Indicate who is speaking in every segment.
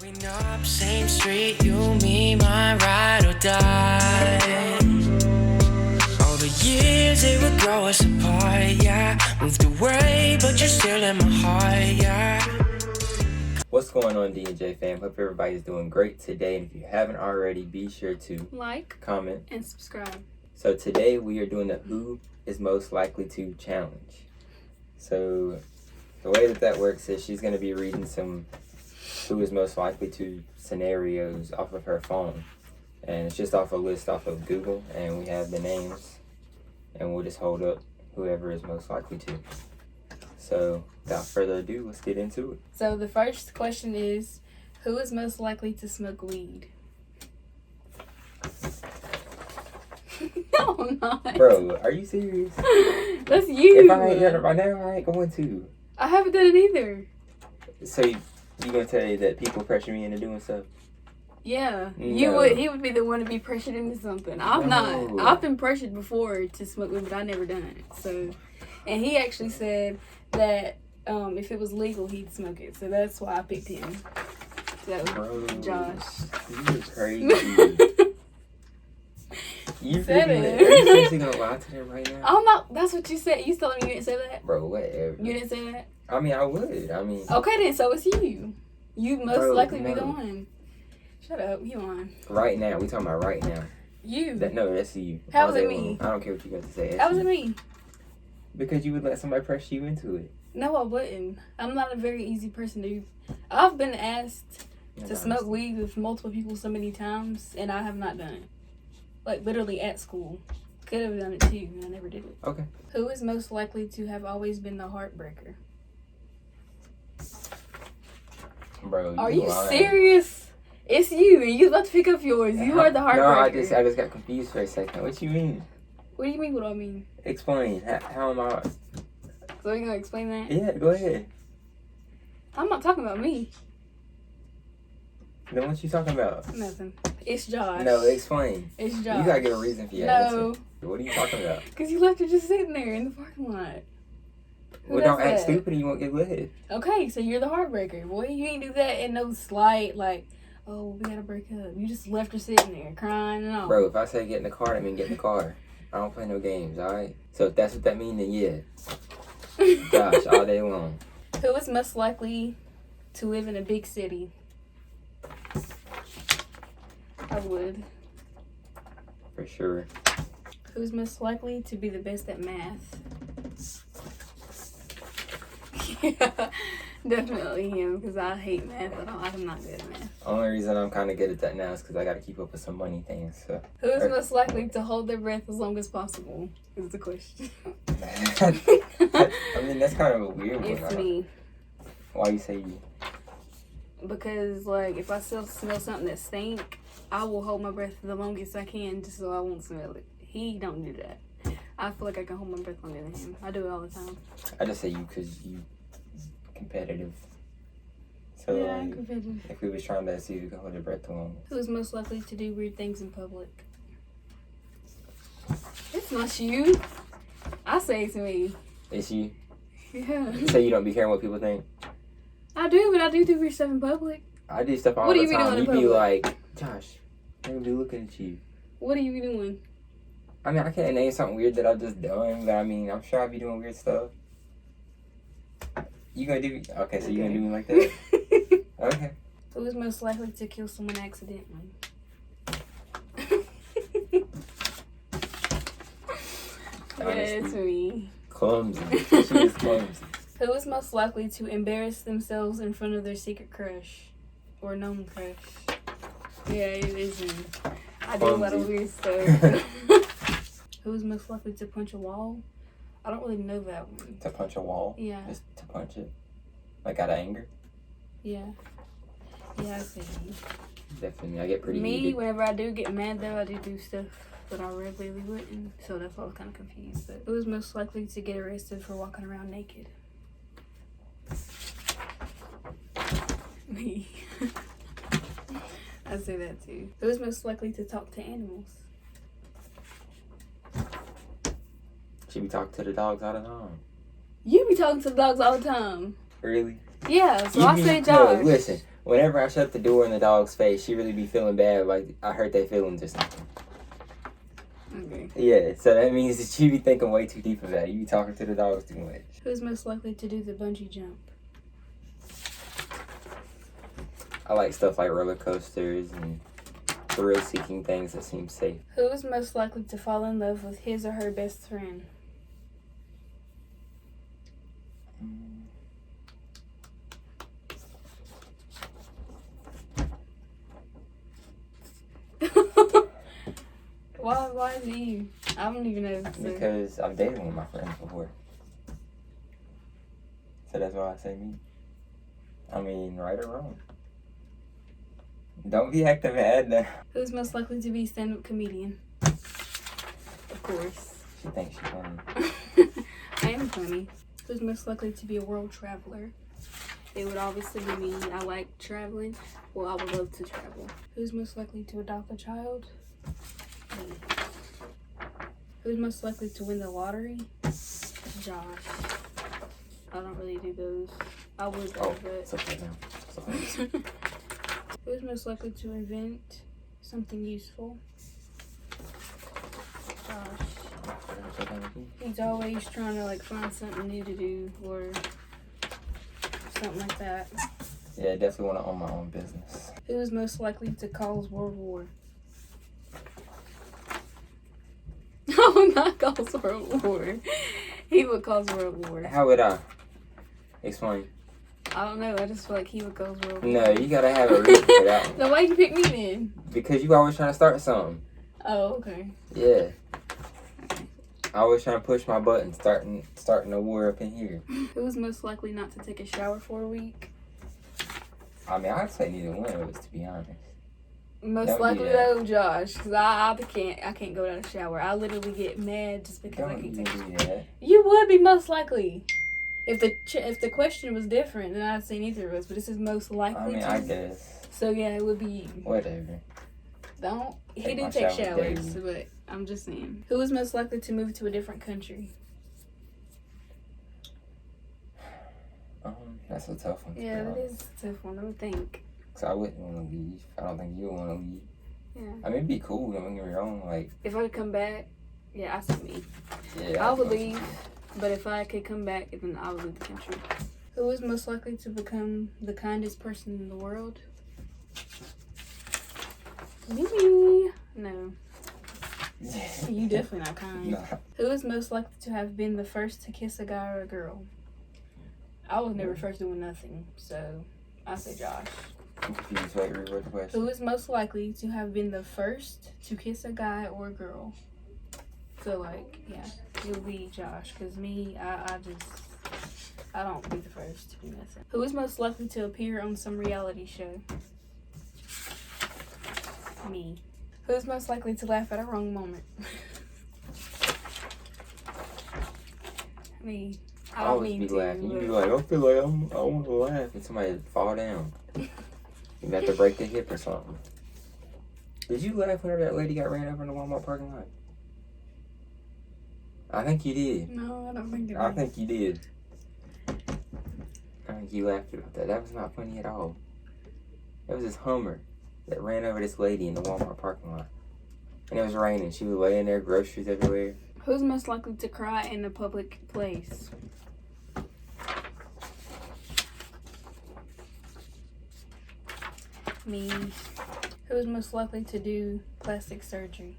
Speaker 1: Growing up, same street, you, me, my ride or die. All the years they would grow us apart, yeah. Moved away, but you're still in my heart, yeah.
Speaker 2: What's going on, D&J fam? Hope everybody's doing great today. And if you haven't already, be sure to
Speaker 3: like,
Speaker 2: comment,
Speaker 3: and subscribe.
Speaker 2: So today we are doing the Who is Most Likely to challenge. So the way that works is she's going to be reading some Who is Most Likely to scenarios off of her phone. And it's just off a list off of Google. And we have the names. And we'll just hold up whoever is most likely to. So without further ado, let's get into it.
Speaker 3: So the first question is, who is most likely to smoke weed? No, I'm not.
Speaker 2: Bro, are you serious?
Speaker 3: That's you.
Speaker 2: If I ain't done it right now, I ain't going to.
Speaker 3: I haven't done it either.
Speaker 2: So you gonna tell me that people pressure me into doing stuff?
Speaker 3: Yeah.
Speaker 2: No.
Speaker 3: He would be the one to be pressured into something. I'm not. I've been pressured before to smoke weed, but I never done it. So, and he actually said that if it was legal, he'd smoke it. So that's why I picked him. So,
Speaker 2: Bro,
Speaker 3: Josh.
Speaker 2: You're crazy. You
Speaker 3: said
Speaker 2: freaking,
Speaker 3: it.
Speaker 2: Are you seriously gonna lie to them right now?
Speaker 3: I'm not. That's what you said. You telling me you didn't say that?
Speaker 2: Bro, whatever.
Speaker 3: You didn't say that?
Speaker 2: I mean, I would. I mean.
Speaker 3: Okay, then. So it's you. You most
Speaker 2: Bro,
Speaker 3: likely be
Speaker 2: no.
Speaker 3: the one. Shut up. You on.
Speaker 2: Right now. We talking about right now.
Speaker 3: You.
Speaker 2: No, that's you.
Speaker 3: How
Speaker 2: All
Speaker 3: was it
Speaker 2: day
Speaker 3: me?
Speaker 2: long. I don't care what you got to say.
Speaker 3: How was it me?
Speaker 2: Because you would let somebody pressure you into it.
Speaker 3: No, I wouldn't. I'm not a very easy person to. I've been asked to smoke weed with multiple people so many times, and I have not done it. Like, literally at school. Could have done it too, and I never did it.
Speaker 2: Okay.
Speaker 3: Who is most likely to have always been the heartbreaker?
Speaker 2: Bro,
Speaker 3: Are you
Speaker 2: lying.
Speaker 3: serious? It's you, and you about to pick up yours. You are the heartbreaker.
Speaker 2: No, I just got confused for a second. What you mean?
Speaker 3: What do you mean? What do I mean?
Speaker 2: Explain. How am I?
Speaker 3: So you gonna explain that?
Speaker 2: Yeah, go ahead.
Speaker 3: I'm not talking about me.
Speaker 2: Then what you talking about?
Speaker 3: Nothing. It's Josh.
Speaker 2: No, explain.
Speaker 3: It's Josh.
Speaker 2: You gotta give a reason for your
Speaker 3: No.
Speaker 2: answer. What are you talking about?
Speaker 3: Because you left her just sitting there in the parking lot. Who
Speaker 2: Well,
Speaker 3: does
Speaker 2: don't act
Speaker 3: that?
Speaker 2: stupid and you won't get lit.
Speaker 3: Okay, so you're the heartbreaker. Boy, you ain't do that in no slight, like, oh, we gotta break up. You just left her sitting there crying and all.
Speaker 2: Bro, if I say get in the car, I mean get in the car. I don't play no games, alright? So if that's what that means, then yeah. Gosh, all day long.
Speaker 3: Who is most likely to live in a big city? I would.
Speaker 2: For sure.
Speaker 3: Who's most likely to be the best at math? Yeah, definitely him, because I hate math at all. I'm not good at math.
Speaker 2: Only reason I'm kind of good at that now is because I got to keep up with some money things. So.
Speaker 3: Who is most likely to hold their breath as long as possible? Is the question.
Speaker 2: I mean, that's kind of a weird one.
Speaker 3: It's me.
Speaker 2: Why you say you?
Speaker 3: Because, like, if I still smell something that stink, I will hold my breath the longest I can just so I won't smell it. He don't do that. I feel like I can hold my breath longer than him. I do it all the time.
Speaker 2: I just say you because you competitive. So
Speaker 3: Yeah, I'm competitive.
Speaker 2: if we was trying to see who can hold your breath the longest.
Speaker 3: Who's most likely to do weird things in public? It's not you. I say it's me.
Speaker 2: It's you.
Speaker 3: Yeah.
Speaker 2: So you don't be caring what people think.
Speaker 3: I do, but I do weird stuff in public.
Speaker 2: I do stuff all
Speaker 3: What do
Speaker 2: the
Speaker 3: you be
Speaker 2: time.
Speaker 3: doing
Speaker 2: You
Speaker 3: in
Speaker 2: be
Speaker 3: public?
Speaker 2: like, Josh, they be looking at you.
Speaker 3: What are you be doing?
Speaker 2: I mean, I can't name something weird that I've just done, but I mean, I'm sure I'll be doing weird stuff. You gonna do? Okay, so you gonna do me like that? Okay.
Speaker 3: Who's most likely to kill someone accidentally? Yeah, it's me.
Speaker 2: Clumsy. She is clumsy.
Speaker 3: Who is most likely to embarrass themselves in front of their secret crush or known crush? Yeah, it is me. I do a lot of weird stuff. Who's most likely to punch a wall? I don't really know that one.
Speaker 2: To punch a wall?
Speaker 3: Yeah.
Speaker 2: Just to punch it? Like out of anger?
Speaker 3: Yeah. Yeah, I see.
Speaker 2: Definitely. I get pretty
Speaker 3: Me,
Speaker 2: heated.
Speaker 3: whenever I do get mad though, I do stuff that I regularly wouldn't. So that's why I was kind of confused. But who's most likely to get arrested for walking around naked? Me. I say that too. Who's most likely to talk to animals?
Speaker 2: She be talking to the dogs all the time.
Speaker 3: You be talking to the dogs all the time.
Speaker 2: Really?
Speaker 3: Yeah, so
Speaker 2: You
Speaker 3: I
Speaker 2: be-
Speaker 3: say
Speaker 2: no,
Speaker 3: Josh.
Speaker 2: listen. Whenever I shut the door in the dog's face, she really be feeling bad, like I hurt their feelings or something.
Speaker 3: Okay.
Speaker 2: Yeah, so that means that you be thinking way too deep about it. You be talking to the dogs too much.
Speaker 3: Who's most likely to do the bungee jump?
Speaker 2: I like stuff like roller coasters and thrill-seeking things that seem safe.
Speaker 3: Who is most likely to fall in love with his or her best friend? Why is it you? I don't even know. So.
Speaker 2: Because I've dated one of my friends before. So that's why I say me. I mean, right or wrong. Don't be acting mad now.
Speaker 3: Who's most likely to be a stand-up comedian? Of course.
Speaker 2: She thinks she's funny.
Speaker 3: I am funny. Who's most likely to be a world traveler? It would obviously be me. I like traveling. Well, I would love to travel. Who's most likely to adopt a child? Me. Who's most likely to win the lottery? Josh. I don't really do those. I would though,
Speaker 2: it's okay now. It's okay.
Speaker 3: but... Who's most likely to invent something useful? Josh. He's always trying to like find something new to do or something like that.
Speaker 2: Yeah, I definitely want to own my own business.
Speaker 3: Who is most likely to cause World War? No, not cause World War. He would cause World War.
Speaker 2: How would I? Explain.
Speaker 3: I don't know. I just feel like he would cause World War.
Speaker 2: No, you gotta have a reason for that one.
Speaker 3: So why you pick me then?
Speaker 2: Because you always trying to start something.
Speaker 3: Oh, okay.
Speaker 2: Yeah. I always trying to push my button, starting a war up in here.
Speaker 3: Who is most likely not to take a shower for a week?
Speaker 2: I mean, I'd say neither one of us, to be honest.
Speaker 3: Most
Speaker 2: Don't do
Speaker 3: likely
Speaker 2: that.
Speaker 3: though, Josh, because I can't go without a shower. I literally get mad just because I
Speaker 2: Don't
Speaker 3: can't
Speaker 2: even
Speaker 3: take a shower.
Speaker 2: do that.
Speaker 3: You would be most likely. If the question was different, then I'd say neither of us. But this is most likely.
Speaker 2: I mean,
Speaker 3: to.
Speaker 2: I guess.
Speaker 3: So yeah, it would be you.
Speaker 2: Whatever.
Speaker 3: Don't. He
Speaker 2: Take
Speaker 3: do
Speaker 2: my
Speaker 3: take
Speaker 2: shower
Speaker 3: showers,
Speaker 2: daily.
Speaker 3: but I'm just saying. Who is most likely to move to a different country?
Speaker 2: That's a tough one.
Speaker 3: Yeah, that is a tough one. I would think.
Speaker 2: Cause I wouldn't want to leave. I don't think you would want to leave.
Speaker 3: Yeah.
Speaker 2: I mean, it'd be cool. Don't get me wrong. Like,
Speaker 3: If I could come back, yeah, I said me.
Speaker 2: yeah.
Speaker 3: I would leave, but if I could come back, then I would leave the country. Who is most likely to become the kindest person in the world? Me. No. You definitely not kind.
Speaker 2: Nah.
Speaker 3: Who is most likely to have been the first to kiss a guy or a girl? I was never first doing nothing, so I say Josh.
Speaker 2: I'm confused. Wait, reword the question.
Speaker 3: Who is most likely to have been the first to kiss a guy or a girl? So like, yeah, it would be Josh. Cause me, I don't be the first to do nothing. Who is most likely to appear on some reality show? Me. Who is most likely to laugh at a wrong moment? Me. I don't
Speaker 2: always
Speaker 3: mean
Speaker 2: be
Speaker 3: to.
Speaker 2: laughing. You
Speaker 3: but-
Speaker 2: be like, I feel like I want to laugh, and somebody fall down. You have to break their hip or something. Did you laugh whenever that lady got ran over in the Walmart parking lot? I think you did.
Speaker 3: No, I don't think it
Speaker 2: I
Speaker 3: is.
Speaker 2: think you did. I think you laughed about that. That was not funny at all. That was this Hummer that ran over this lady in the Walmart parking lot. And it was raining. She was laying there, groceries everywhere.
Speaker 3: Who's most likely to cry in a public place? Me. Who's most likely to do plastic surgery?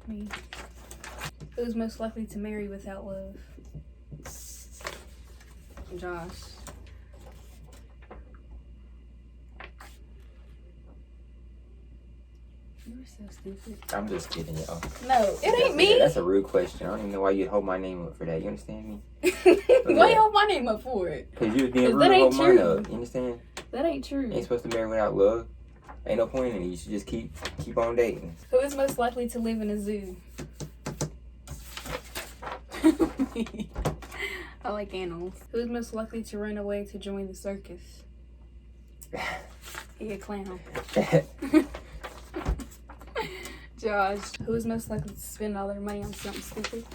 Speaker 3: Me. Who's most likely to marry without love? Josh. You're so stupid.
Speaker 2: I'm just kidding, y'all.
Speaker 3: No, it ain't me.
Speaker 2: That's a rude question. I don't even know why you'd hold my name up for that. You understand me?
Speaker 3: Why you hold my name up for it?
Speaker 2: Because you was being
Speaker 3: 'Cause
Speaker 2: rude
Speaker 3: that
Speaker 2: to
Speaker 3: ain't
Speaker 2: hold mine
Speaker 3: true.
Speaker 2: up. You understand?
Speaker 3: That ain't true.
Speaker 2: Ain't supposed to marry without love. Ain't no point in it. You should just keep on dating.
Speaker 3: Who is most likely to live in a zoo? I like animals. Who is most likely to run away to join the circus? He a clown. Josh. Who is most likely to spend all their money on something stupid?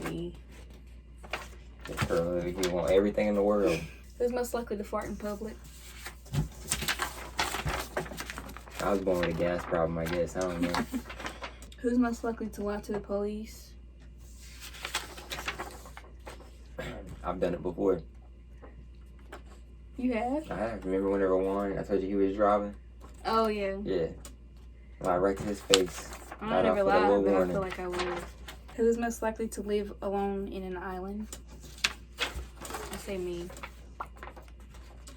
Speaker 3: Me.
Speaker 2: This girl over here want everything in the world.
Speaker 3: Who's most likely to fart in public?
Speaker 2: I was born with a gas problem, I guess. I don't know.
Speaker 3: Who's most likely to lie to the police?
Speaker 2: I've done it before.
Speaker 3: You have?
Speaker 2: I have. Remember whenever I told you he was driving?
Speaker 3: Oh, yeah.
Speaker 2: Yeah. Lied right to his face.
Speaker 3: I
Speaker 2: Right
Speaker 3: never
Speaker 2: off with a
Speaker 3: lied,
Speaker 2: little
Speaker 3: but I
Speaker 2: warning.
Speaker 3: feel like I would. Who's most likely to live alone in an island? I say me.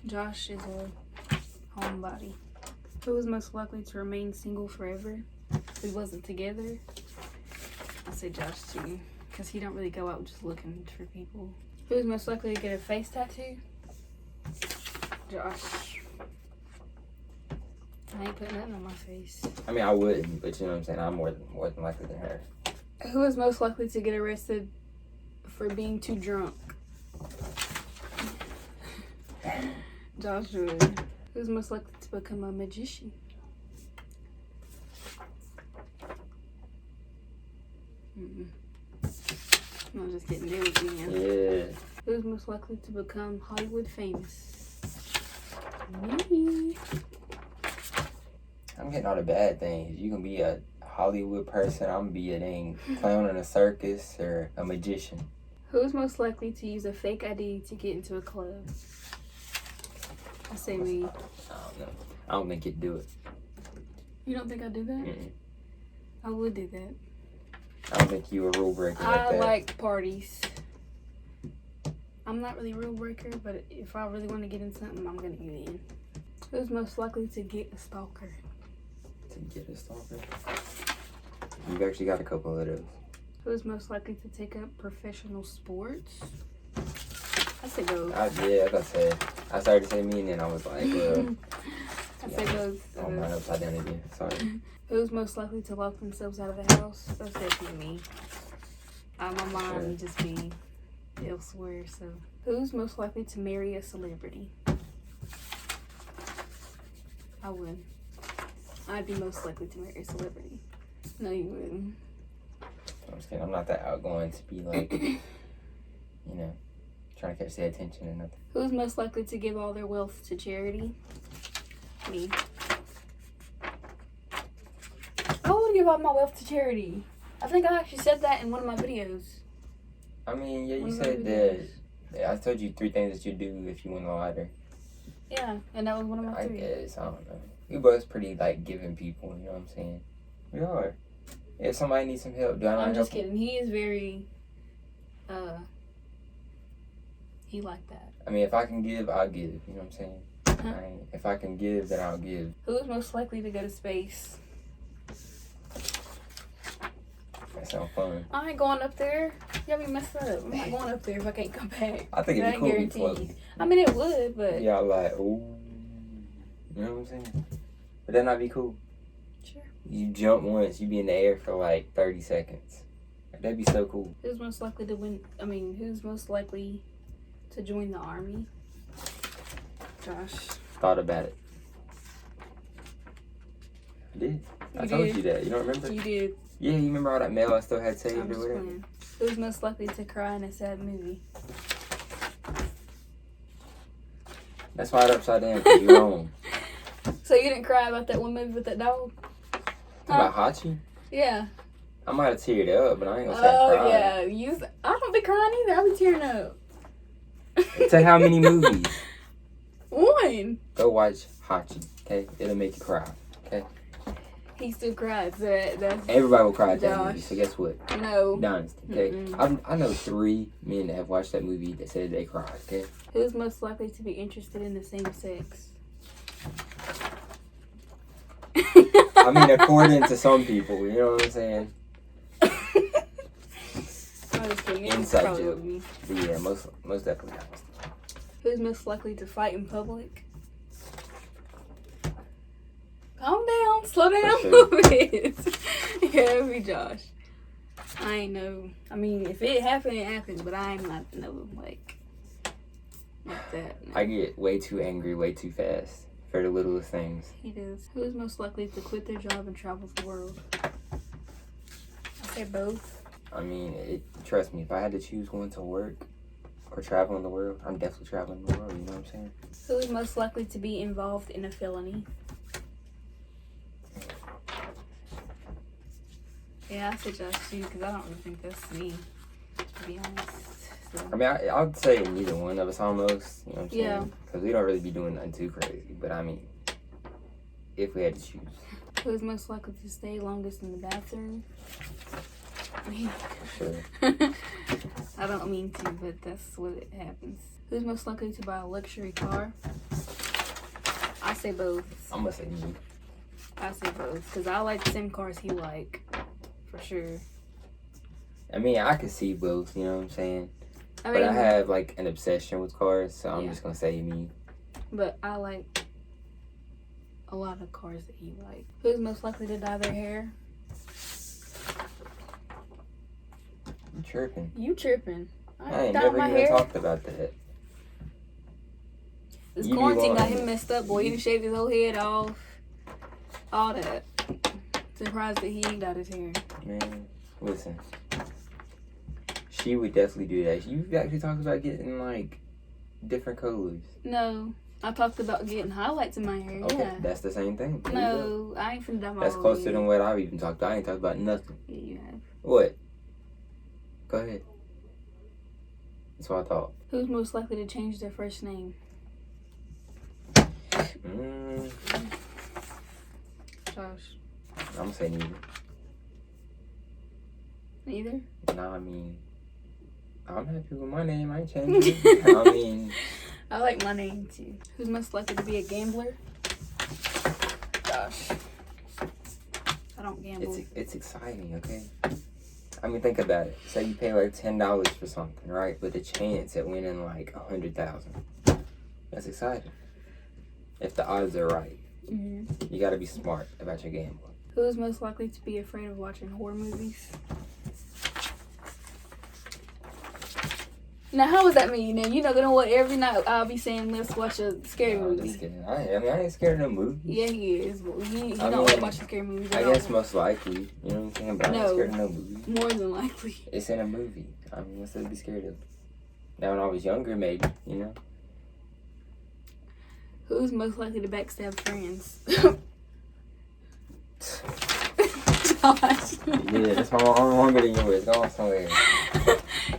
Speaker 3: Josh is a homebody. Who is most likely to remain single forever? If we wasn't together? I say Josh too, because he don't really go out just looking for people. Who is most likely to get a face tattoo? Josh. I ain't putting nothing on my face.
Speaker 2: I mean, I wouldn't, but you know what I'm saying? I'm more than likely than her.
Speaker 3: Who is most likely to get arrested for being too drunk? Josh would. Who's most likely to become a magician? I'm just kidding. There with me.
Speaker 2: Yeah.
Speaker 3: Who's most likely to become Hollywood famous? Me.
Speaker 2: I'm getting all the bad things. You can be a Hollywood person. I'm gonna be a dang clown in a circus or a magician.
Speaker 3: Who's most likely to use a fake ID to get into a club? I say me.
Speaker 2: I don't know. I don't think you'd do it.
Speaker 3: You don't think I do that?
Speaker 2: Mm-mm.
Speaker 3: I would do that.
Speaker 2: I don't think you a rule breaker like
Speaker 3: I
Speaker 2: that.
Speaker 3: like parties. I'm not really a rule breaker, but if I really want to get in something, I'm gonna get in. Who's most likely to get a stalker?
Speaker 2: To get a stalker? You've actually got a couple of those.
Speaker 3: Who's most likely to take up professional sports? I say both.
Speaker 2: Yeah, like I said. I started to say me and then I was like, well,
Speaker 3: I say both.
Speaker 2: I'm right upside down again. Sorry.
Speaker 3: Who's most likely to lock themselves out of the house? That's definitely me. My mind would just be elsewhere. So, who's most likely to marry a celebrity? I would. I'd be most likely to marry a celebrity. No, you wouldn't.
Speaker 2: I'm just kidding. I'm not that outgoing to be like, you know, trying to catch their attention or nothing.
Speaker 3: Who's most likely to give all their wealth to charity? Me. I would give all my wealth to charity. I think I actually said that in one of my videos.
Speaker 2: I mean, yeah, you
Speaker 3: One of my
Speaker 2: said
Speaker 3: videos.
Speaker 2: that. Yeah, I told you 3 things that you do if you win the lottery.
Speaker 3: Yeah, and that was one of my
Speaker 2: I
Speaker 3: 3.
Speaker 2: guess. I don't know. We both pretty, like, giving people, you know what I'm saying? We are. If somebody needs some help, do I not
Speaker 3: I'm
Speaker 2: help
Speaker 3: just
Speaker 2: them?
Speaker 3: kidding. He is very, he like that.
Speaker 2: I mean, if I can give, I'll give. You know what I'm saying? If I can give, then I'll give.
Speaker 3: Who is most likely to go to space?
Speaker 2: That sounds fun.
Speaker 3: I ain't going up there. You got me messed up. I'm not going up there if I can't come back.
Speaker 2: I think it'd be
Speaker 3: That
Speaker 2: cool to be
Speaker 3: guaranteed.
Speaker 2: floating.
Speaker 3: I mean, it would, but
Speaker 2: Yeah, like, ooh. You know what I'm saying? But that not be cool.
Speaker 3: sure.
Speaker 2: You jump once, you be in the air for like 30 seconds. That'd be so cool.
Speaker 3: Who's most likely to win? I mean, who's most likely to join the army? Josh.
Speaker 2: Thought about it. I did. I
Speaker 3: You
Speaker 2: told
Speaker 3: did.
Speaker 2: you that. You don't remember?
Speaker 3: You did.
Speaker 2: Yeah, you remember all that mail I still had saved
Speaker 3: I'm
Speaker 2: or
Speaker 3: just
Speaker 2: whatever?
Speaker 3: playing. Who's most likely to cry in a sad movie?
Speaker 2: That's why it's upside down, because you're wrong.
Speaker 3: So you didn't cry about that one movie with that dog?
Speaker 2: About Hachi?
Speaker 3: Yeah.
Speaker 2: I might have teared up, but I ain't gonna say I
Speaker 3: Oh
Speaker 2: cried.
Speaker 3: yeah. I don't be crying either. I be tearing up.
Speaker 2: Tell how many movies.
Speaker 3: One.
Speaker 2: Go watch Hachi, okay? It'll make you cry, okay?
Speaker 3: He still cried. So that's
Speaker 2: Everybody will cry at that
Speaker 3: Josh.
Speaker 2: movie, so guess what?
Speaker 3: no.
Speaker 2: Dynasty, okay?
Speaker 3: Mm-mm.
Speaker 2: I know 3 men that have watched that movie that said they cried, okay?
Speaker 3: Who's most likely to be interested in the same sex?
Speaker 2: I mean, according to some people, you know what I'm saying?
Speaker 3: I'm just kidding. It's
Speaker 2: Inside
Speaker 3: probably
Speaker 2: joke.
Speaker 3: with me.
Speaker 2: But yeah, most definitely Dynasty.
Speaker 3: Who's most likely to fight in public? Calm down. Slow down
Speaker 2: For
Speaker 3: a
Speaker 2: sure.
Speaker 3: little bit. Yeah, it'll be Josh. I ain't know. I mean, if it happened, it happened. But I ain't not know like that. No.
Speaker 2: I get way too angry way too fast for the littlest things.
Speaker 3: He does. Who's most likely to quit their job and travel the world? I say both.
Speaker 2: I mean, trust me, if I had to choose going to work Or traveling the world. I'm definitely traveling the world, you know what I'm saying?
Speaker 3: Who is most likely to be involved in a felony? Yeah, I suggest you because I don't really think that's me, to be honest. So.
Speaker 2: I mean, I'd say neither one of us almost, you know what I'm saying?
Speaker 3: Yeah.
Speaker 2: Because we don't really be doing nothing too crazy. But I mean, if we had to choose.
Speaker 3: Who is most likely to stay longest in the bathroom?
Speaker 2: Sure.
Speaker 3: I don't mean to, but that's what it happens. Who's most likely to buy a luxury car? I say both.
Speaker 2: I'm going to say me.
Speaker 3: I say both. Because I like the same cars he like. For sure.
Speaker 2: I mean, I could see both, you know what I'm saying?
Speaker 3: I
Speaker 2: But I have, like, an obsession with cars, so I'm just going to say me.
Speaker 3: But I like a lot of cars that he like. Who's most likely to dye their hair?
Speaker 2: You tripping.
Speaker 3: You tripping.
Speaker 2: I ain't
Speaker 3: dyed
Speaker 2: never
Speaker 3: my
Speaker 2: even
Speaker 3: hair.
Speaker 2: talked about that.
Speaker 3: This
Speaker 2: You be
Speaker 3: quarantine got
Speaker 2: lying.
Speaker 3: him messed up, boy. He done shaved his whole head off. All that. Surprised that he ain't dyed his hair.
Speaker 2: Man, listen. She would definitely do that. You actually talked about getting, like, different colors.
Speaker 3: No. I talked about getting highlights in my hair.
Speaker 2: Okay,
Speaker 3: Yeah.
Speaker 2: that's the same thing. There you
Speaker 3: No, I ain't finna dye
Speaker 2: go.
Speaker 3: my
Speaker 2: That's
Speaker 3: whole
Speaker 2: closer
Speaker 3: head.
Speaker 2: than what I've even talked about. I ain't talked about nothing.
Speaker 3: Yeah, you have.
Speaker 2: What? Go ahead. That's what I thought.
Speaker 3: Who's most likely to change their first name? Josh.
Speaker 2: I'm gonna say neither.
Speaker 3: Neither?
Speaker 2: Nah, I mean, I'm happy with my name. I ain't changing it. I mean,
Speaker 3: I like my name too. Who's most likely to be a gambler? Josh. I don't gamble.
Speaker 2: it's exciting, okay? I mean, think about it. Say you pay like $10 for something, right? But the chance at winning like 100,000. That's exciting. If the odds are right.
Speaker 3: Mm-hmm.
Speaker 2: You gotta be smart about your gambling.
Speaker 3: Who is most likely to be afraid of watching horror movies? Now, how does that mean? Now, you know what? Every night I'll be saying, let's watch a scary
Speaker 2: No, I'm just
Speaker 3: movie.
Speaker 2: kidding. I mean, I ain't scared of no movies.
Speaker 3: Yeah, he is. But he
Speaker 2: I
Speaker 3: don't
Speaker 2: mean,
Speaker 3: like watching scary movies.
Speaker 2: I
Speaker 3: at
Speaker 2: guess
Speaker 3: all.
Speaker 2: most likely. You know what I'm saying? But I ain't
Speaker 3: No.
Speaker 2: scared of no movie.
Speaker 3: More than likely.
Speaker 2: It's in a movie. I mean, what's there to be scared of? Now, when I was younger, maybe, you know?
Speaker 3: Who's most likely to backstab friends? Josh.
Speaker 2: Yeah, that's my longer than yours. Go on somewhere.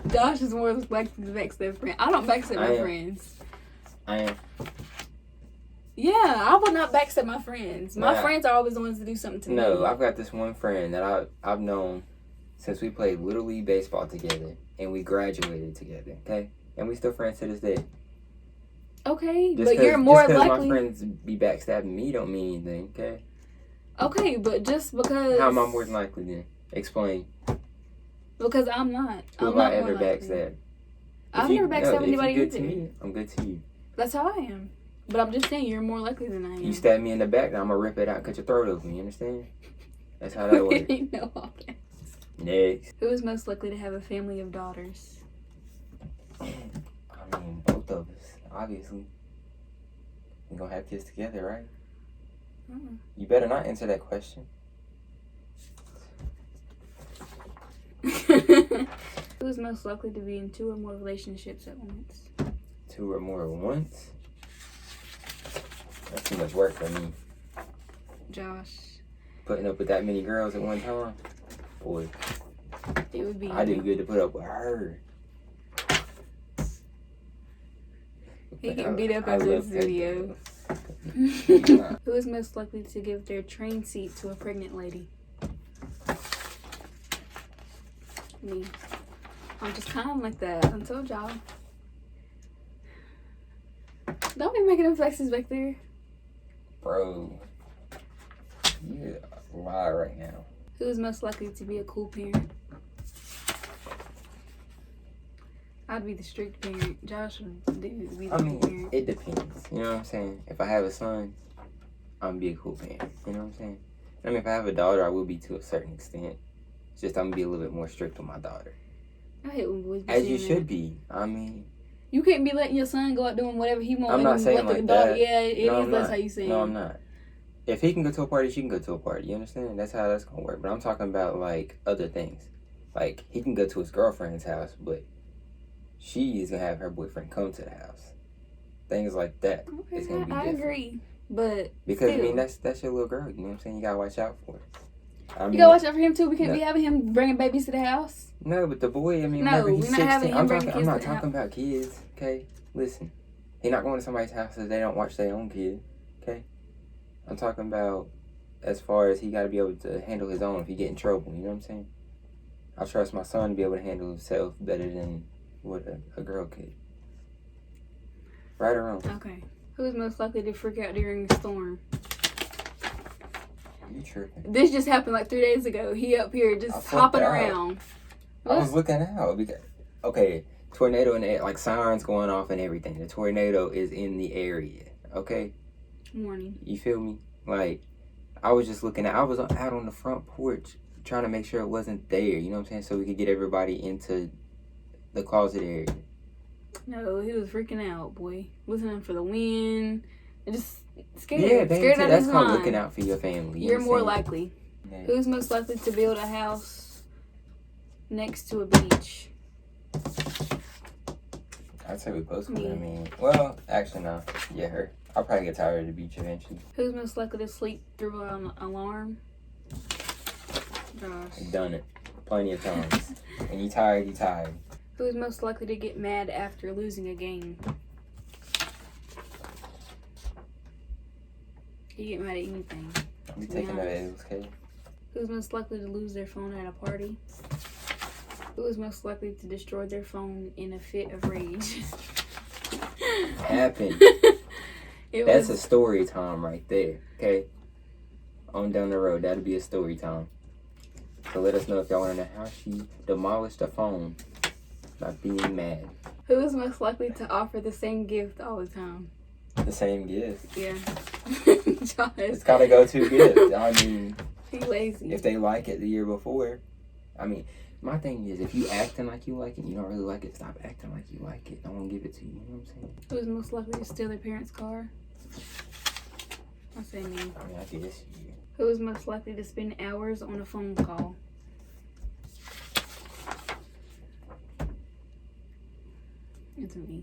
Speaker 3: Josh is more likely to backstab friends. I don't backstab my friends.
Speaker 2: I am.
Speaker 3: Yeah, I would not backstab my friends. My
Speaker 2: Nah.
Speaker 3: friends are always the ones to do something to me.
Speaker 2: No, I've got this one friend that I've known since we played Little League Baseball together and we graduated together, okay? And we still friends to this day.
Speaker 3: Okay,
Speaker 2: Just
Speaker 3: but
Speaker 2: 'cause-
Speaker 3: you're more
Speaker 2: just 'cause
Speaker 3: likely.
Speaker 2: my friends be backstabbing me don't mean anything, okay?
Speaker 3: Okay, but just because.
Speaker 2: How am I more than likely then? Explain.
Speaker 3: Because I'm not.
Speaker 2: Who
Speaker 3: I'm
Speaker 2: have I
Speaker 3: not
Speaker 2: ever
Speaker 3: more likely.
Speaker 2: backstabbed?
Speaker 3: I've never backstabbed anybody
Speaker 2: If you're good
Speaker 3: either.
Speaker 2: to me, I'm good to you.
Speaker 3: That's how I am. But I'm just saying you're more likely than I am.
Speaker 2: You stab me in the back, now I'm gonna rip it out and cut your throat open, you understand? That's how that works.
Speaker 3: You know all that.
Speaker 2: Next.
Speaker 3: Who is most likely to have a family of daughters?
Speaker 2: I mean, both of us, obviously. We're gonna have kids together, right?
Speaker 3: Mm.
Speaker 2: You better not answer that question.
Speaker 3: Who is most likely to be in 2 or more relationships at once?
Speaker 2: 2 or more at once? That's too much work for me.
Speaker 3: Josh.
Speaker 2: Putting up with that many girls at one time? Boy,
Speaker 3: It would be.
Speaker 2: I do good to put up with her.
Speaker 3: He getting beat up
Speaker 2: I
Speaker 3: after
Speaker 2: love
Speaker 3: this video.
Speaker 2: that.
Speaker 3: Who is most likely to give their train seat to a pregnant lady? Me. I'm just kind of like that. I told y'all. Don't be making them faces back there.
Speaker 2: Bro, you lie right now.
Speaker 3: Who is most likely to be a cool parent? I'd be the strict parent. Josh would be the
Speaker 2: I
Speaker 3: cool
Speaker 2: mean,
Speaker 3: parent.
Speaker 2: it depends. You know what I'm saying? If I have a son, I'm gonna be a cool parent. You know what I'm saying? I mean, if I have a daughter, I will be to a certain extent. It's just I'm gonna be a little bit more strict with my daughter.
Speaker 3: I hate when boys be
Speaker 2: As you
Speaker 3: saying
Speaker 2: should
Speaker 3: that.
Speaker 2: be. I mean,
Speaker 3: You can't be letting your son go out doing whatever he wants.
Speaker 2: I'm not saying like that.
Speaker 3: Yeah, it
Speaker 2: No,
Speaker 3: is.
Speaker 2: I'm
Speaker 3: That's
Speaker 2: not.
Speaker 3: how you say
Speaker 2: No,
Speaker 3: it.
Speaker 2: I'm not. If he can go to a party, she can go to a party. You understand? That's how that's gonna work. But I'm talking about like other things. Like he can go to his girlfriend's house, but she is gonna have her boyfriend come to the house. Things like that.
Speaker 3: Okay,
Speaker 2: It's gonna be
Speaker 3: I
Speaker 2: different.
Speaker 3: agree. But
Speaker 2: Because
Speaker 3: still.
Speaker 2: I mean that's your little girl. You know what I'm saying? You gotta watch out for her. I mean,
Speaker 3: You gotta watch out for him too. We can't
Speaker 2: no.
Speaker 3: be having him bringing babies to the house.
Speaker 2: No, but the boy. I mean,
Speaker 3: No,
Speaker 2: whenever he's
Speaker 3: we're not
Speaker 2: 16,
Speaker 3: having him
Speaker 2: I'm
Speaker 3: bring
Speaker 2: talking.
Speaker 3: kids
Speaker 2: I'm not
Speaker 3: to the
Speaker 2: talking about kids. Okay, listen. He's not going to somebody's house if they don't watch their own kid. Okay, I'm talking about as far as he got to be able to handle his own if he get in trouble. You know what I'm saying? I trust my son to be able to handle himself better than what a girl could. Right or wrong?
Speaker 3: Okay. Who's most likely to freak out during a storm?
Speaker 2: You tripping?
Speaker 3: This just happened like 3 days ago. He up here
Speaker 2: I
Speaker 3: just
Speaker 2: flipped
Speaker 3: hopping
Speaker 2: out.
Speaker 3: around.
Speaker 2: I was looking out because tornado and like sirens going off and everything. The tornado is in the area. Okay.
Speaker 3: Warning.
Speaker 2: You feel me? Like, I was just looking at, I was out on the front porch trying to make sure it wasn't there, you know what I'm saying? So we could get everybody into the closet area.
Speaker 3: No, he was freaking out, boy. Listening for the wind. And just scared.
Speaker 2: Yeah,
Speaker 3: Scared out of
Speaker 2: that's
Speaker 3: his
Speaker 2: called
Speaker 3: mind.
Speaker 2: looking out for your family.
Speaker 3: You're more
Speaker 2: understand?
Speaker 3: likely.
Speaker 2: Yeah.
Speaker 3: Who's most likely to build a house next to a beach?
Speaker 2: I'd say we both would.
Speaker 3: Me.
Speaker 2: I mean, well, actually, no. Yeah, her. I'll probably get tired of the beach eventually.
Speaker 3: Who's most likely to sleep through an alarm? Josh.
Speaker 2: I've done it plenty of times. When you tired, you tired.
Speaker 3: Who's most likely to get mad after losing a game? You get mad at anything.
Speaker 2: I'll be
Speaker 3: To be
Speaker 2: taking the
Speaker 3: honest.
Speaker 2: L's, okay?
Speaker 3: Who's most likely to lose their phone at a party? Who is most likely to destroy their phone in a fit of rage?
Speaker 2: Happened.
Speaker 3: It
Speaker 2: That's
Speaker 3: was
Speaker 2: a story time right there, okay? On down the road, that'll be a story time. So let us know if y'all want to know how she demolished a phone by being mad.
Speaker 3: who is most likely to offer the same gift all the time?
Speaker 2: The same gift.
Speaker 3: Yeah.
Speaker 2: It's
Speaker 3: Josh.
Speaker 2: gotta go to gift. I mean,
Speaker 3: He lazy.
Speaker 2: if they like it the year before, I mean, my thing is, if you acting like you like it, you don't really like it, stop acting like you like it. I won't give it to you. You know what I'm saying?
Speaker 3: Who is most likely to steal their parents' car? I say me.
Speaker 2: I mean, I guess you.
Speaker 3: Who is most likely to spend hours on a phone call? It's me.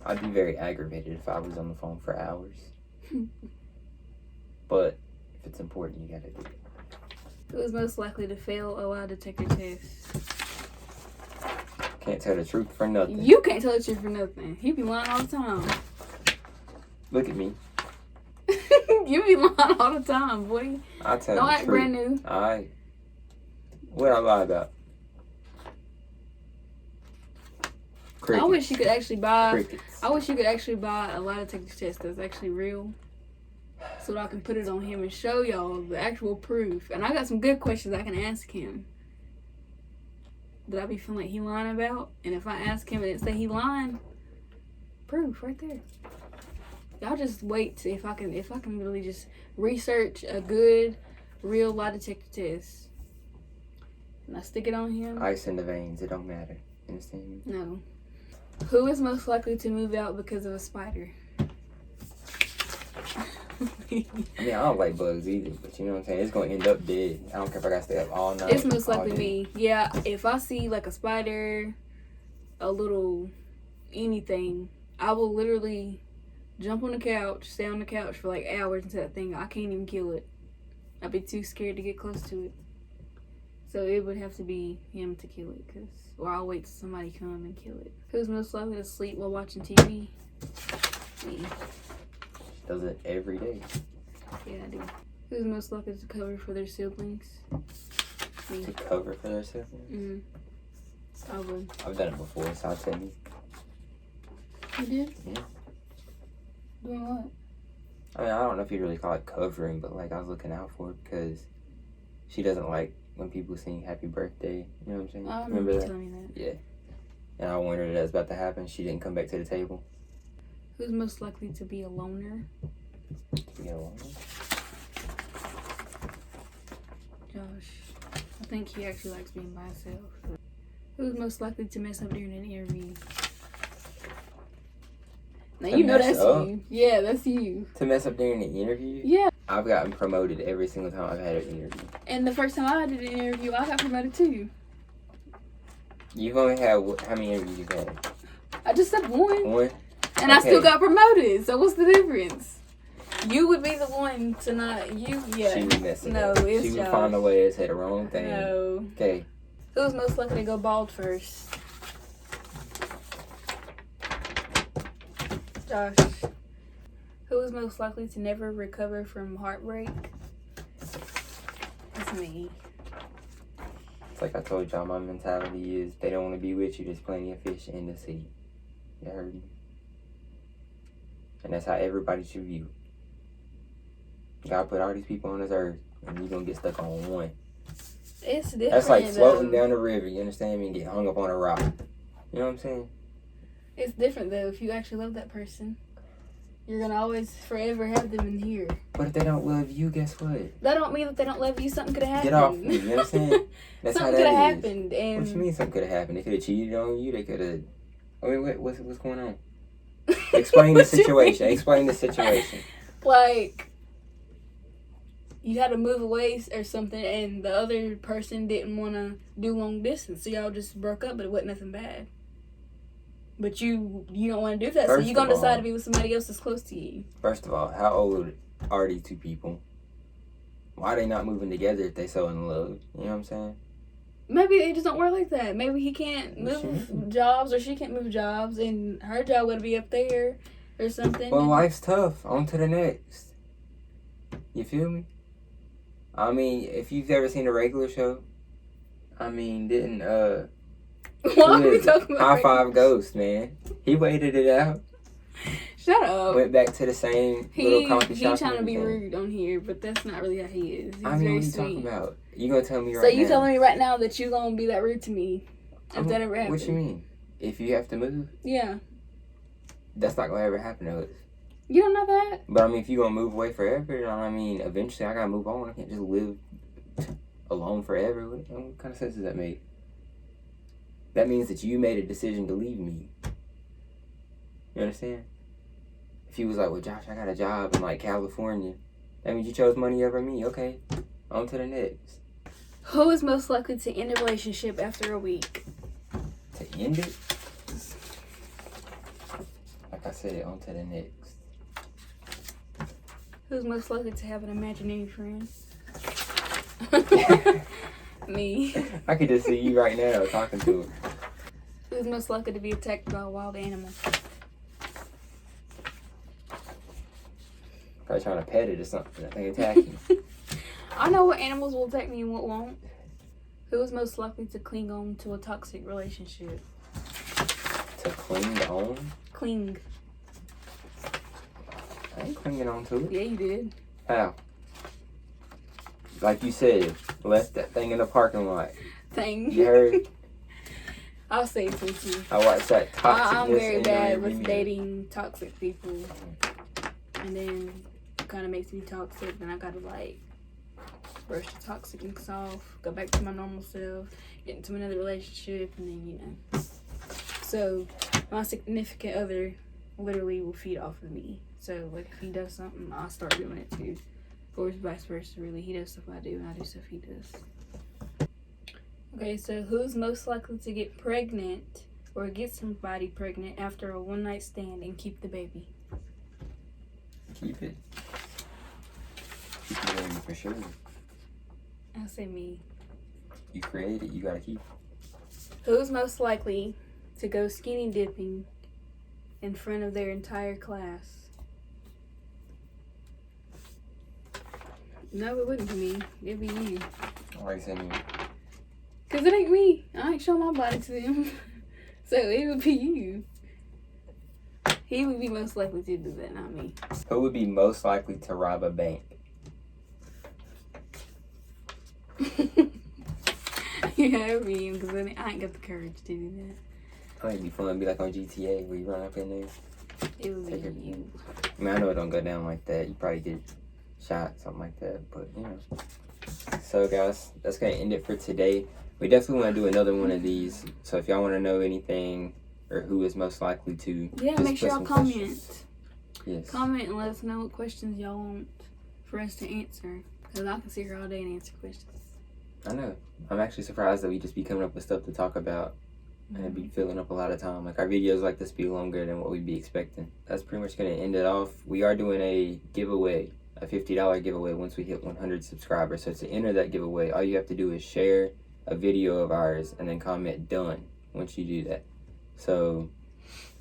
Speaker 2: I'd be very aggravated if I was on the phone for hours. But if it's important, you gotta do it.
Speaker 3: Who is most likely to fail a lie detector test?
Speaker 2: Can't tell the truth for nothing.
Speaker 3: You can't tell the truth for nothing. He be lying all the time.
Speaker 2: Look at me.
Speaker 3: You be lying all the time, boy.
Speaker 2: I tell
Speaker 3: Don't
Speaker 2: the
Speaker 3: act
Speaker 2: truth.
Speaker 3: brand new.
Speaker 2: Alright. What I lie about? Crickets.
Speaker 3: I wish you could actually buy.
Speaker 2: Crickets.
Speaker 3: I wish you could actually buy a lie detector test that's actually real, so that I can put it on him and show y'all the actual proof. And I got some good questions I can ask him that I be feeling like he lying about. And if I ask him and it say he lying, proof right there. Y'all just wait to if I can really just research a good, real lie detector test. And I stick it on him.
Speaker 2: Ice in the veins. It don't matter. You understand me?
Speaker 3: No. Who is most likely to move out because of a spider?
Speaker 2: I mean, I don't like bugs either, but you know what I'm saying? It's going to end up dead. I don't care if I got to stay up all night.
Speaker 3: It's most
Speaker 2: all
Speaker 3: likely
Speaker 2: day.
Speaker 3: me. Yeah, if I see like a spider, a little anything, I will literally jump on the couch, stay on the couch for like hours until that thing, I can't even kill it. I'd be too scared to get close to it. So it would have to be him to kill it, or I'll wait till somebody come and kill it. Who's most likely to sleep while watching TV? Me.
Speaker 2: Does it every day.
Speaker 3: Yeah, I do. Who's most likely to cover for their siblings? Me.
Speaker 2: To cover for their siblings.
Speaker 3: Mm-hmm. I would.
Speaker 2: I've done it before, so I'll tell you.
Speaker 3: You did?
Speaker 2: Yeah.
Speaker 3: Doing what?
Speaker 2: I mean, I don't know if you really call it covering, but like I was looking out for it because she doesn't like when people sing happy birthday. You know what I'm saying?
Speaker 3: I
Speaker 2: Remember
Speaker 3: you
Speaker 2: that?
Speaker 3: telling me that.
Speaker 2: Yeah. And I wondered if that was about to happen. She didn't come back to the table.
Speaker 3: Who's most likely to be a loner?
Speaker 2: You know,
Speaker 3: Josh. I think he actually likes being by himself. Who's most likely to mess up during an interview? Now
Speaker 2: To
Speaker 3: you know
Speaker 2: mess
Speaker 3: that's
Speaker 2: up?
Speaker 3: you. Yeah, that's you.
Speaker 2: to mess up during the interview?
Speaker 3: Yeah.
Speaker 2: I've gotten promoted every single time I've had an interview.
Speaker 3: And the first time I did an interview, I got promoted too.
Speaker 2: You've only had how many interviews you've had?
Speaker 3: I just said one.
Speaker 2: One.
Speaker 3: And I still got promoted. So what's the difference? You would be the one to not. You, yeah.
Speaker 2: She would mess it
Speaker 3: no,
Speaker 2: up.
Speaker 3: it's
Speaker 2: She would
Speaker 3: Josh.
Speaker 2: find a way to say the wrong thing.
Speaker 3: No.
Speaker 2: Okay.
Speaker 3: Who's most likely to go bald first? Josh. Who is most likely to never recover from heartbreak? It's me.
Speaker 2: It's like I told y'all, my mentality is they don't want to be with you. There's plenty of fish in the sea. You heard me? And that's how everybody should view it. God put all these people on this earth, and you're going to get stuck on one.
Speaker 3: It's different.
Speaker 2: That's like floating down the river, you understand me, and get hung up on a rock. You know what I'm saying?
Speaker 3: It's different, though. If you actually love that person, you're going to always forever have them in here.
Speaker 2: But if they don't love you, guess what?
Speaker 3: That don't mean that they don't love you. Something could have happened.
Speaker 2: Get off me, you know what I'm saying? That's
Speaker 3: something
Speaker 2: how
Speaker 3: could
Speaker 2: that
Speaker 3: have
Speaker 2: is.
Speaker 3: happened. And
Speaker 2: What you mean something could have happened? They could have cheated on you. They could have... I mean, what's going on? Explain the situation. Explain the situation.
Speaker 3: Like, you had to move away or something, and the other person didn't want to do long distance, so y'all just broke up, but it wasn't nothing bad. But you don't want to do that, so you're going to decide to be with somebody else that's close to you.
Speaker 2: First of all, how old are these two people? Why are they not moving together if they so in love? You know what I'm saying?
Speaker 3: Maybe it just don't work like that. Maybe he can't move jobs, or she can't move jobs, and her job would be up there or something.
Speaker 2: Well, life's tough. On to the next. You feel me? I mean, if you've ever seen a regular show, I mean, didn't,
Speaker 3: Why are we talking about
Speaker 2: High Five Ghost, man. He waited it out.
Speaker 3: Shut up.
Speaker 2: Went back to the same little coffee shop.
Speaker 3: He's trying to be rude on here, but that's not really how he is. He's
Speaker 2: I mean,
Speaker 3: very
Speaker 2: what are you
Speaker 3: sweet.
Speaker 2: talking about? You gonna tell me right
Speaker 3: So
Speaker 2: now?
Speaker 3: you telling me right now that you gonna be that rude to me if that ever happens?
Speaker 2: What you mean? If you have to move,
Speaker 3: Yeah.
Speaker 2: that's not gonna ever happen to us.
Speaker 3: You don't know that?
Speaker 2: But I mean, if you gonna move away forever, I mean, eventually I gotta move on. I can't just live alone forever. What kind of sense does that make? That means that you made a decision to leave me. You understand? If he was like, well, Josh, I got a job in like California, that means you chose money over me. Okay, on to the next.
Speaker 3: Who is most likely to end a relationship after a week?
Speaker 2: To end it? Like I said, on to the next.
Speaker 3: Who's most likely to have an imaginary friend? Me.
Speaker 2: I could just see you right now talking to him.
Speaker 3: Who's most likely to be attacked by a wild animal?
Speaker 2: Probably trying to pet it or something. I think attack you.
Speaker 3: I know what animals will attack me and what won't. Who is most likely to cling on to a toxic relationship?
Speaker 2: To cling on?
Speaker 3: Cling.
Speaker 2: I ain't clinging on to it.
Speaker 3: Yeah, you did.
Speaker 2: How? Like you said, left that thing in the parking lot.
Speaker 3: Thing.
Speaker 2: You heard?
Speaker 3: I'll say it to you.
Speaker 2: I watched that toxicness.
Speaker 3: I'm very
Speaker 2: in
Speaker 3: bad
Speaker 2: your
Speaker 3: with
Speaker 2: review.
Speaker 3: dating toxic people. And then it kind of makes me toxic. Then I gotta like brush the toxicness off, go back to my normal self, get into another relationship, and then, you know. So my significant other literally will feed off of me. So like if he does something, I'll start doing it too. Or vice versa, really. He does stuff I do, and I do stuff he does. Okay, so who's most likely to get pregnant or get somebody pregnant after a one-night stand and keep the baby?
Speaker 2: Keep it. Keep the baby for sure.
Speaker 3: I'll say me.
Speaker 2: You create it, you gotta keep it.
Speaker 3: Who's most likely to go skinny dipping in front of their entire class? No, it wouldn't be me. It'd be you.
Speaker 2: Why you saying me?
Speaker 3: Because it ain't me. I ain't showing my body to them. So it would be you. He would be most likely to do that, not me.
Speaker 2: Who would be most likely to rob a bank?
Speaker 3: Yeah, it would be you, because I ain't got the courage to do that.
Speaker 2: Oh, it'd be fun. It'd be like on GTA where you run up in there.
Speaker 3: It would
Speaker 2: Take
Speaker 3: be you.
Speaker 2: I mean, I know it don't go down like that. You probably get shot, something like that. But, you know. So, guys, that's going to end it for today. We definitely want to do another one of these. So, if y'all want to know anything or who is most likely to,
Speaker 3: Yeah,
Speaker 2: just
Speaker 3: make sure
Speaker 2: put
Speaker 3: y'all
Speaker 2: some
Speaker 3: comment.
Speaker 2: questions. Yes.
Speaker 3: Comment and let us know what questions y'all want for us to answer. Because I can sit here all day and answer questions.
Speaker 2: I know. I'm actually surprised that we just be coming up with stuff to talk about and it'd be filling up a lot of time. Like, our videos like this be longer than what we'd be expecting. That's pretty much gonna end it off. We are doing a giveaway, a $50 giveaway once we hit 100 subscribers. So to enter that giveaway, all you have to do is share a video of ours and then comment done once you do that. So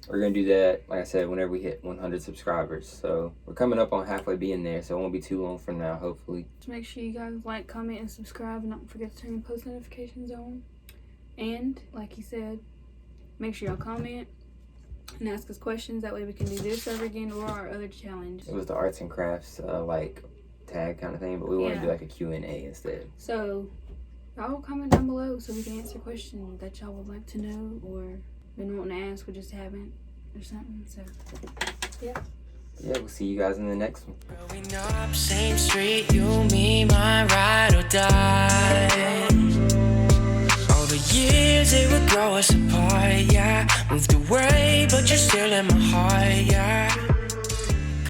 Speaker 2: we're gonna do that, like I said, whenever we hit 100 subscribers. So we're coming up on halfway being there, so it won't be too long from now, hopefully.
Speaker 3: So make sure you guys like, comment, and subscribe, and don't forget to turn your post notifications on. And like he said, make sure y'all comment and ask us questions. That way we can do this over again or our other challenge.
Speaker 2: It was the arts and crafts like tag kind of thing, but we want to do like a Q&A instead.
Speaker 3: So y'all comment down below so we can answer questions that y'all would like to know or been wanting to ask, we just haven't, or something. So yeah,
Speaker 2: we'll see you guys in the next one.
Speaker 1: Growing up, same street, you, me, my ride or die. All the years, they would grow us apart, yeah. Moved away, but you're still in my heart, yeah.